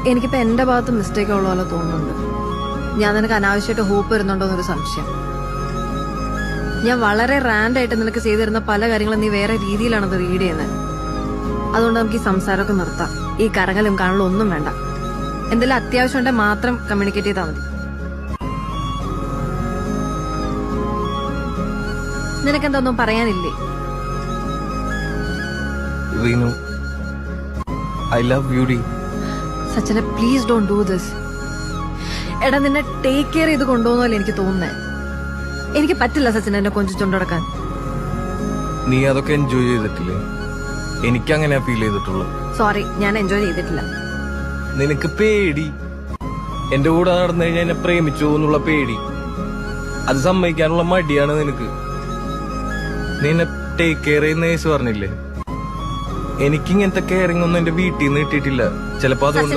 എനിക്കിപ്പോ എന്റെ ഭാഗത്ത് മിസ്റ്റേക്ക് ഉള്ള പോലെ തോന്നുന്നുണ്ട്. ഞാൻ നിനക്ക് അനാവശ്യമായിട്ട് ഹോപ്പ് വരുന്നുണ്ടോ എന്നൊരു സംശയം. ഞാൻ വളരെ റാൻഡായിട്ട് നിനക്ക് ചെയ്തിരുന്ന പല കാര്യങ്ങളും നീ വേറെ രീതിയിലാണത് റീഡ് ചെയ്യുന്നത്. അതുകൊണ്ട് നമുക്ക് ഈ സംസാരമൊക്കെ നിർത്താം. ഈ കറങ്ങലും കാണലും ഒന്നും വേണ്ട. എന്തെങ്കിലും അത്യാവശ്യം ഉണ്ടെങ്കിൽ മാത്രം കമ്മ്യൂണിക്കേറ്റ് ചെയ്താൽ മതി. നിനക്കെന്തൊന്നും പറയാനില്ലേ? റീനു, ഐ ലവ് യു ഡി. Sachina, please don't do this. എടാ, നിന്നെ ടേക്ക് കെയർ ചെയ്ത് കൊണ്ടുപോകുന്നല്ലേ എനിക്ക് തോന്നുന്നേ. എനിക്ക് പറ്റില്ല സച്ചിൻ എന്നെ കൊഞ്ചിച്ചോണ്ട് നടക്കാൻ. നീ അതൊക്കെ എൻജോയ് ചെയ്തിട്ടില്ലേ? എനിക്കങ്ങനെ ഫീൽ ചെയ്തിട്ടുള്ളൂ. സോറി, ഞാൻ എൻജോയ് ചെയ്തിട്ടില്ല. നിനക്ക് പേടി, എന്റെ കൂടെ നടന്നു കഴിഞ്ഞാൽ എന്നെ പ്രേമിച്ചു എന്നുള്ള പേടി, അത് സമ്മതിക്കാനുള്ള മടിയാണ് നിനക്ക്. നീ എന്നെ ടേക്ക് കെയർ ചെയ്യുന്ന കേസ് പറഞ്ഞില്ലേ? എനിക്കിങ്ങനത്തെ കെയറിംഗ് ഒന്നും എന്റെ വീട്ടിൽ നിന്ന് കിട്ടിയിട്ടില്ല. ചിലപ്പോ അതുകൊണ്ട്